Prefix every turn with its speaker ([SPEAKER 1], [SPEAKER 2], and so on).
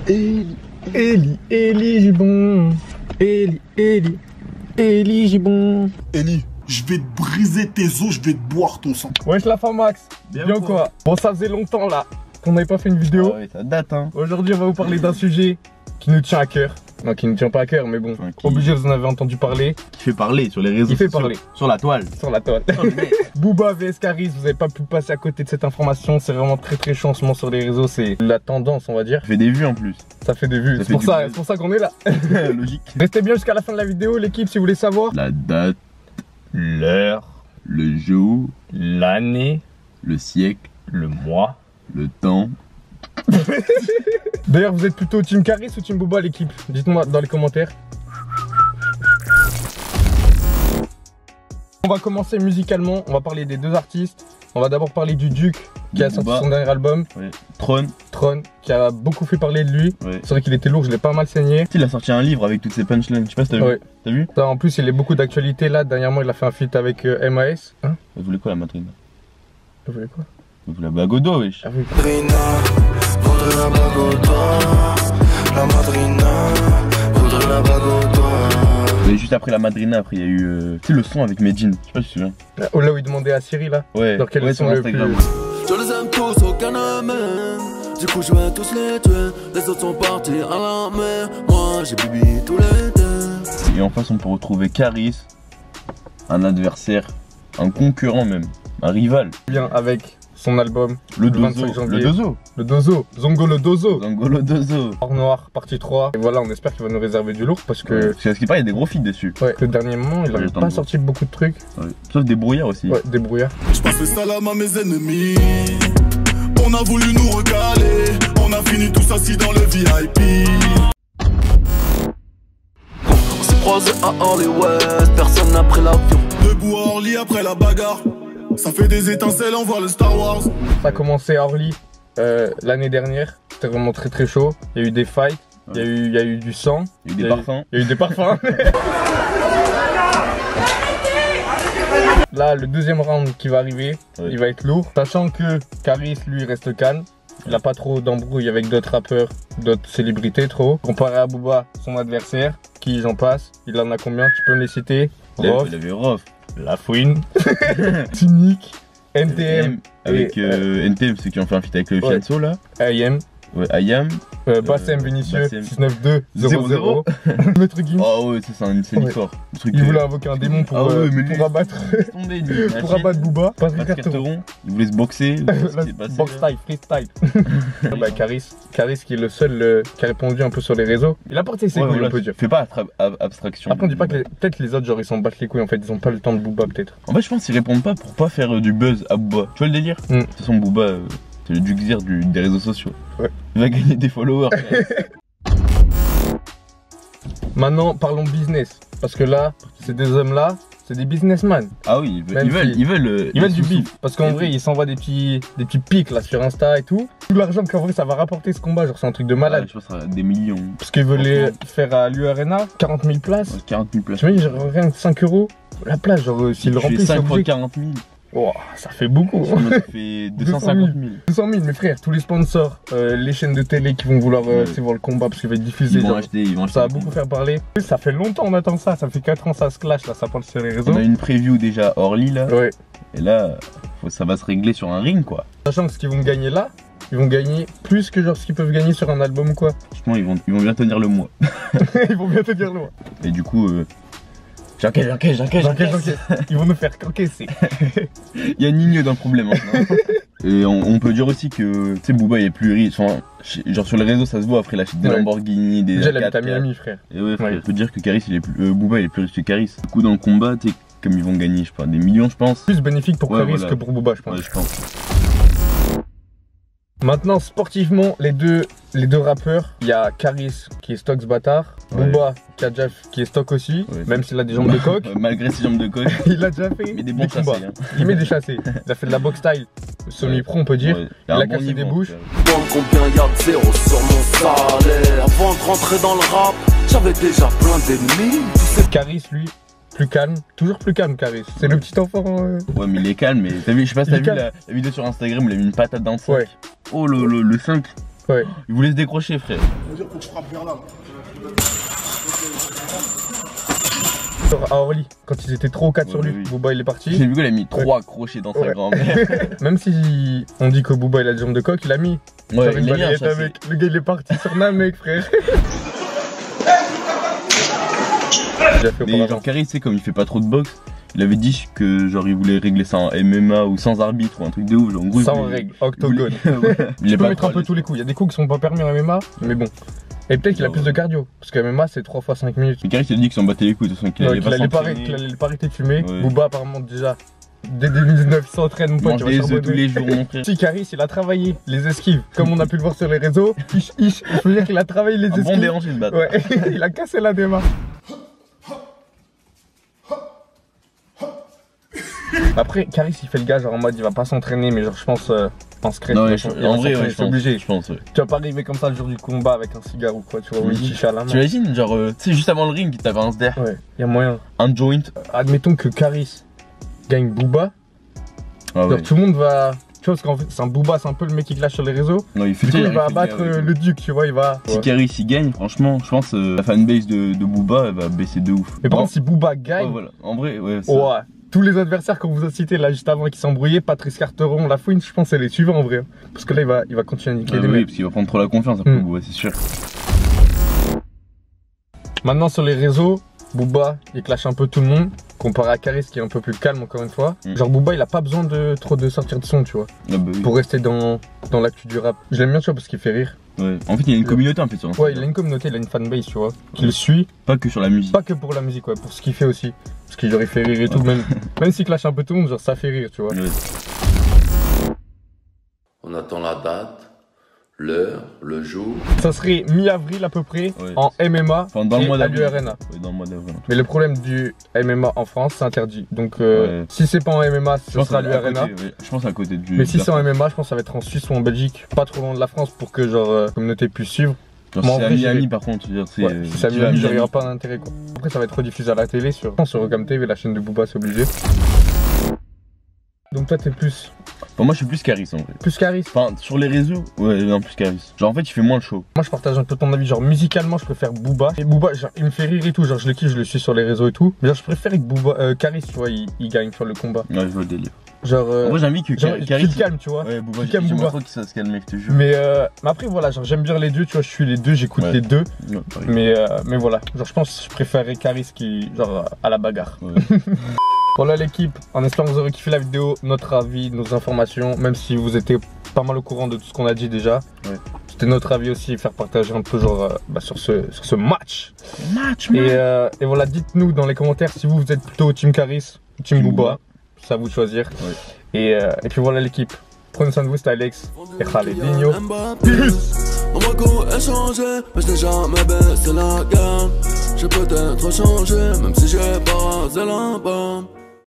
[SPEAKER 1] Eli Gibon. Eli Gibon.
[SPEAKER 2] Eli, je vais te briser tes os, je vais te boire ton sang.
[SPEAKER 1] Wesh la femme Max, bien quoi? Bon, ça faisait longtemps là qu'on n'avait pas fait une vidéo.
[SPEAKER 3] Ah ouais, ça date hein.
[SPEAKER 1] Aujourd'hui on va vous parler d'un sujet qui nous tient à cœur. Non, qui ne tient pas à cœur, mais bon, enfin, obligé, vous en avez entendu parler.
[SPEAKER 3] Qui fait parler sur les réseaux sociaux.
[SPEAKER 1] Il fait parler.
[SPEAKER 3] Sur la toile.
[SPEAKER 1] Sur la toile. Booba vs Caris, vous n'avez pas pu passer à côté de cette information. C'est vraiment très chaud en ce moment sur les réseaux. C'est la tendance, on va dire.
[SPEAKER 3] Ça fait des vues en plus.
[SPEAKER 1] Ça fait des vues. C'est pour ça qu'on est là.
[SPEAKER 3] Logique.
[SPEAKER 1] Restez bien jusqu'à la fin de la vidéo, l'équipe, si vous voulez savoir.
[SPEAKER 3] La date,
[SPEAKER 1] l'heure,
[SPEAKER 3] le jour,
[SPEAKER 1] l'année,
[SPEAKER 3] le siècle,
[SPEAKER 1] le mois,
[SPEAKER 3] le temps.
[SPEAKER 1] D'ailleurs, vous êtes plutôt Team Caris ou Team Booba, l'équipe? Dites-moi dans les commentaires. On va commencer musicalement, on va parler des deux artistes. On va d'abord parler du Duc qui a sorti son dernier album.
[SPEAKER 3] Ouais. Tron,
[SPEAKER 1] qui a beaucoup fait parler de lui.
[SPEAKER 3] Ouais.
[SPEAKER 1] C'est vrai qu'il était lourd, je l'ai pas mal saigné.
[SPEAKER 3] Il a sorti un livre avec toutes ses punchlines, je sais pas si t'as vu.
[SPEAKER 1] Ouais.
[SPEAKER 3] T'as vu?
[SPEAKER 1] En plus, il est beaucoup d'actualité là. Dernièrement, il a fait un feat avec MAS. Hein?
[SPEAKER 3] Vous voulez quoi la madrina?
[SPEAKER 1] Vous voulez quoi?
[SPEAKER 3] Vous voulez la bagodo, wesh.
[SPEAKER 1] Ah oui.
[SPEAKER 4] La bagodo, la madrina, voudrait la bagodo.
[SPEAKER 3] Et juste après la madrina, après il y a eu tu sais, le son avec Medjin, je sais pas si tu te souviens.
[SPEAKER 1] Oh là où il demandait à Siri là.
[SPEAKER 3] Ouais,
[SPEAKER 1] dans quel son
[SPEAKER 3] sur Instagram.
[SPEAKER 4] Je les aime tous, aucun ne m'aime. Du coup je vais tous les tuer. Les autres sont partis à la mer. Moi j'ai bibi tous les deux.
[SPEAKER 3] Et en face on peut retrouver Caris, un adversaire, un concurrent même, un rival.
[SPEAKER 1] Bien avec son album
[SPEAKER 3] le
[SPEAKER 1] 25
[SPEAKER 3] Dozo.
[SPEAKER 1] janvier.
[SPEAKER 3] Le Dozo.
[SPEAKER 1] Le Dozo. Zongolo Dozo.
[SPEAKER 3] Zongolo Dozo.
[SPEAKER 1] Or Noir, partie 3. Et voilà, on espère qu'il va nous réserver du lourd parce que.
[SPEAKER 3] Parce qu'il paraît, il y a des gros feats dessus.
[SPEAKER 1] Ouais, le dernier moment, il n'avait pas sorti beaucoup de trucs.
[SPEAKER 3] Ouais. Sauf des brouillards aussi.
[SPEAKER 1] Ouais, des brouillards.
[SPEAKER 2] Je passe le salam à mes ennemis. On a voulu nous recaler. On a fini tous assis dans le VIP.
[SPEAKER 4] On s'est croisés à Hollywood, personne n'a pris l'avion.
[SPEAKER 2] Debout à Orly après la bagarre. Ça fait des étincelles, on voit le Star Wars.
[SPEAKER 1] Ça a commencé à Orly l'année dernière. C'était vraiment très chaud. Il y a eu des fights, ouais. il y a eu du sang.
[SPEAKER 3] Il y a eu des parfums.
[SPEAKER 1] Il y a eu des parfums. Là, le deuxième round qui va arriver, ouais. Il va être lourd. Sachant que Caris, lui, reste calme. Il n'a pas trop d'embrouille avec d'autres rappeurs, d'autres célébrités trop. Comparé à Booba, son adversaire, qui j'en passe, il en a combien? Tu peux me les citer?
[SPEAKER 3] Rof, il avait Rof,
[SPEAKER 1] La Fouine, Cynic, NTM.
[SPEAKER 3] Avec NTM, ceux qui ont fait un feat avec le Fianso là.
[SPEAKER 1] IAM.
[SPEAKER 3] Ouais, IAM.
[SPEAKER 1] Bassem Vinicieux, 692-00. Maître Gims.
[SPEAKER 3] Oh ouais, c'est une histoire.
[SPEAKER 1] Il voulait invoquer un démon pour abattre Booba. Patrick Carteron.
[SPEAKER 3] Il voulait se boxer.
[SPEAKER 1] Box style, freestyle. Bah, Caris qui est le seul qui a répondu un peu sur les réseaux. Il a porté ses couilles, on peut dire.
[SPEAKER 3] Fais pas abstraction.
[SPEAKER 1] Après, on dit pas que peut-être les autres, genre ils s'en battent les couilles en fait, ils ont pas le temps de Booba peut-être.
[SPEAKER 3] En fait, je pense qu'ils répondent pas pour pas faire du buzz à Booba. Tu vois le délire? De toute façon, Booba. C'est le Duxir des réseaux sociaux.
[SPEAKER 1] Ouais.
[SPEAKER 3] Il va gagner des followers.
[SPEAKER 1] Maintenant, parlons business. Parce que là, ces deux hommes-là, c'est des businessmen.
[SPEAKER 3] Ah oui, ils veulent
[SPEAKER 1] du bif. Parce qu'en vrai, ils s'envoient des petits pics là sur Insta et tout. Tout l'argent qu'en vrai, ça va rapporter ce combat. Genre, c'est un truc de malade.
[SPEAKER 3] Ouais, je pense que ça va des millions.
[SPEAKER 1] Parce qu'ils veulent faire à l'U Arena 40 000 places.
[SPEAKER 3] Ouais, 40 000 places.
[SPEAKER 1] Tu vois, genre rien que 5 € la place. Genre, s'ils le remplissent,
[SPEAKER 3] 5 fois 40 000.
[SPEAKER 1] Oh, ça fait beaucoup.
[SPEAKER 3] Ça fait 250 000.
[SPEAKER 1] 200 000, mes frères, tous les sponsors, les chaînes de télé qui vont vouloir voir le combat parce qu'il va être diffusé.
[SPEAKER 3] Ils vont acheter.
[SPEAKER 1] Ça va beaucoup faire parler. Ça fait longtemps on attend ça, ça fait 4 ans ça se clash là, ça parle sur les réseaux.
[SPEAKER 3] On a une preview déjà à Orly là.
[SPEAKER 1] Ouais.
[SPEAKER 3] Et là, ça va se régler sur un ring quoi.
[SPEAKER 1] Sachant que ce qu'ils vont gagner là, ils vont gagner plus que genre ce qu'ils peuvent gagner sur un album ou quoi.
[SPEAKER 3] Franchement, ils vont bien tenir le mois.
[SPEAKER 1] Ils vont bien tenir le mois.
[SPEAKER 3] Et du coup... J'encaisse.
[SPEAKER 1] Ils vont nous faire encaisser.
[SPEAKER 3] Il y a Nino d'un problème maintenant. Et on peut dire aussi que, tu sais, Booba il est plus riche. Genre sur les réseaux ça se voit, après il achète des Lamborghini, des...
[SPEAKER 1] Déjà il habite à Miami, frère.
[SPEAKER 3] Et ouais, frère, on peut dire que Caris, Booba il est plus riche que Caris. Du coup dans le combat, tu sais, comme ils vont gagner, je sais pas, des millions je pense.
[SPEAKER 1] Plus bénéfique pour Caris que pour Booba, je pense.
[SPEAKER 3] Ouais, je pense.
[SPEAKER 1] Maintenant, sportivement, les deux rappeurs, il y a Caris qui est stock ce bâtard, Booba qui est stock aussi, même s'il a des jambes de coq.
[SPEAKER 3] Malgré ses jambes de coq.
[SPEAKER 1] Il a déjà fait
[SPEAKER 3] des bons
[SPEAKER 1] combats.
[SPEAKER 3] Chassés, hein.
[SPEAKER 1] Il met des chassés. Il a fait de la boxe style semi-pro, on peut dire. Il a cassé des bouches.
[SPEAKER 4] Combien y a de zéro sur mon salaire? Avant de rentrer dans le rap, j'avais déjà plein d'ennemis.
[SPEAKER 1] Caris, lui, plus calme, toujours plus calme Caris. C'est le petit enfant.
[SPEAKER 3] Ouais, mais il est calme. Mais je sais pas si t'as vu la vidéo sur Instagram où il a mis une patate dans le 5.
[SPEAKER 1] Ouais.
[SPEAKER 3] Oh le 5.
[SPEAKER 1] Ouais.
[SPEAKER 3] Il voulait se décrocher, frère.
[SPEAKER 2] veut dire faut que je frappe vers là.
[SPEAKER 1] À Orly, quand ils étaient 3 ou 4 sur lui,
[SPEAKER 3] oui.
[SPEAKER 1] Booba il est parti.
[SPEAKER 3] J'ai vu qu'il a mis 3 crochets dans sa grand-mère.
[SPEAKER 1] Même si on dit que Booba il a des jambes de coq, il a mis.
[SPEAKER 3] Ouais,
[SPEAKER 1] Genre,
[SPEAKER 3] il a mis un chassé.
[SPEAKER 1] mec. Le gars il est parti sur Namek, frère.
[SPEAKER 3] Mais genre Caris, tu sais, comme il fait pas trop de boxe, il avait dit que genre il voulait régler ça en MMA ou sans arbitre ou un truc de ouf. Genre, en gros,
[SPEAKER 1] sans règle, octogone.
[SPEAKER 3] Il
[SPEAKER 1] peut mettre un peu tous les coups. Il y a des coups qui sont pas permis en MMA, mais bon. Et peut-être qu'il a plus de cardio, parce que MMA c'est 3 fois 5 minutes.
[SPEAKER 3] Mais Caris il a dit qu'il s'en battait les couilles, de toute façon, qu'il allait
[SPEAKER 1] pas arrêter de fumer. Ouais. Booba apparemment déjà, dès 2019 il s'entraîne, mon pote.
[SPEAKER 3] Mange des œufs tous les jours, mon frère.
[SPEAKER 1] Si Caris il a travaillé les esquives, comme on a pu le voir sur les réseaux, je veux dire qu'il a travaillé les esquives.
[SPEAKER 3] Bon déhanché le battre.
[SPEAKER 1] Ouais, il a cassé la démarche. Après, Caris il fait le gars genre en mode il va pas s'entraîner, mais genre je pense en secret.
[SPEAKER 3] Non, ouais, en vrai, ouais, je suis obligé.
[SPEAKER 1] Je pense, ouais. Tu vas pas arriver comme ça le jour du combat avec un cigare ou quoi, tu vois, ou une chicha à la main.
[SPEAKER 3] Tu imagines, genre, tu sais, juste avant le ring, t'avais un sder.
[SPEAKER 1] Ouais, y a moyen.
[SPEAKER 3] Un joint.
[SPEAKER 1] Admettons que Caris gagne Booba.
[SPEAKER 3] Ah ouais.
[SPEAKER 1] Genre tout le monde va. Tu vois, parce qu'en fait, c'est un Booba, c'est un peu le mec qui clash sur les réseaux.
[SPEAKER 3] Non, il fait
[SPEAKER 1] du coup, il va abattre le duc, tu vois, il va.
[SPEAKER 3] Si Caris il gagne, franchement, je pense la fanbase de Booba elle va baisser de ouf.
[SPEAKER 1] Mais par contre, si Booba gagne.
[SPEAKER 3] Ouais, voilà. En vrai, ouais.
[SPEAKER 1] Ouais. Tous les adversaires qu'on vous a cités là juste avant qui s'embrouillaient, Patrice Carteron, La Fouine, je pense c'est les suivants en vrai. Parce que là il va continuer à niquer des mecs.
[SPEAKER 3] Oui, parce qu'il va prendre trop la confiance après Booba, c'est sûr.
[SPEAKER 1] Maintenant sur les réseaux, Booba il clash un peu tout le monde, comparé à Caris qui est un peu plus calme encore une fois. Genre Booba il a pas besoin de trop de sortir de son, tu vois.
[SPEAKER 3] Ah bah oui.
[SPEAKER 1] Pour rester dans l'actu du rap. Je l'aime bien, tu vois, parce qu'il fait rire.
[SPEAKER 3] Ouais. En fait il y a une communauté en fait sur Instagram.
[SPEAKER 1] Ouais, il a une communauté, il a une fanbase, tu vois, qui le suit.
[SPEAKER 3] Pas que sur la musique.
[SPEAKER 1] Pas que pour la musique, ouais, pour ce qu'il fait aussi. Parce qu'il aurait fait rire et tout, même s'il clash un peu tout le monde, genre ça fait rire, tu vois.
[SPEAKER 3] Ouais.
[SPEAKER 4] On attend la date, l'heure, le jour.
[SPEAKER 1] Ça serait mi-avril à peu près, en MMA,
[SPEAKER 3] enfin, dans le mois d'avril.
[SPEAKER 1] à l'URNA.
[SPEAKER 3] Ouais, dans le mois d'avril.
[SPEAKER 1] Mais le problème du MMA en France, c'est interdit. Donc si c'est pas en MMA, ce sera à l'URNA.
[SPEAKER 3] Je pense à côté du.
[SPEAKER 1] Mais si c'est en MMA, je pense que ça va être en Suisse ou en Belgique, pas trop loin de la France pour que genre la communauté puisse suivre.
[SPEAKER 3] Genre si c'est à Miami par contre, si
[SPEAKER 1] c'est à Miami, j'aurais pas d'intérêt quoi. Après ça va être rediffusé à la télé sur Rocam TV, la chaîne de Booba, c'est obligé. Donc toi t'es plus...
[SPEAKER 3] Bon, moi je suis plus Caris en vrai.
[SPEAKER 1] Plus Caris?
[SPEAKER 3] Enfin sur les réseaux, ouais non plus Caris. Genre en fait il fait moins le show.
[SPEAKER 1] Moi je partage un peu ton avis, genre musicalement je préfère Booba. Et Booba genre, il me fait rire et tout, genre je le kiffe, je le suis sur les réseaux et tout. Mais genre je préfère que Booba, Caris tu vois, il gagne sur le combat.
[SPEAKER 3] Ouais je vois le délire.
[SPEAKER 1] Genre
[SPEAKER 3] en vrai j'ai envie que
[SPEAKER 1] Caris il calme tu vois.
[SPEAKER 3] Ouais Booba j'aime trop qu'il se calme mec, je te jure.
[SPEAKER 1] Mais après voilà, genre j'aime bien les deux, tu vois, je suis les deux, j'écoute les deux. Ouais, mais voilà, genre je pense que je préférerais Caris qui genre à la bagarre. Ouais. Voilà l'équipe, en espérant que vous aurez kiffé la vidéo, notre avis, nos informations, même si vous étiez pas mal au courant de tout ce qu'on a dit déjà. Ouais. C'était notre avis aussi, faire partager un peu genre sur ce match. Et voilà, dites-nous dans les commentaires si vous êtes plutôt Team Caris ou Team Booba. C'est à vous de choisir. Ouais. Et puis voilà l'équipe. Prenez soin de vous, c'était Alex et Khaledinho. Peace.
[SPEAKER 4] On m'a go échanger, mais je n'ai jamais baissé la gamme. J'ai peut-être changé, même si j'ai pas rasé la bombe.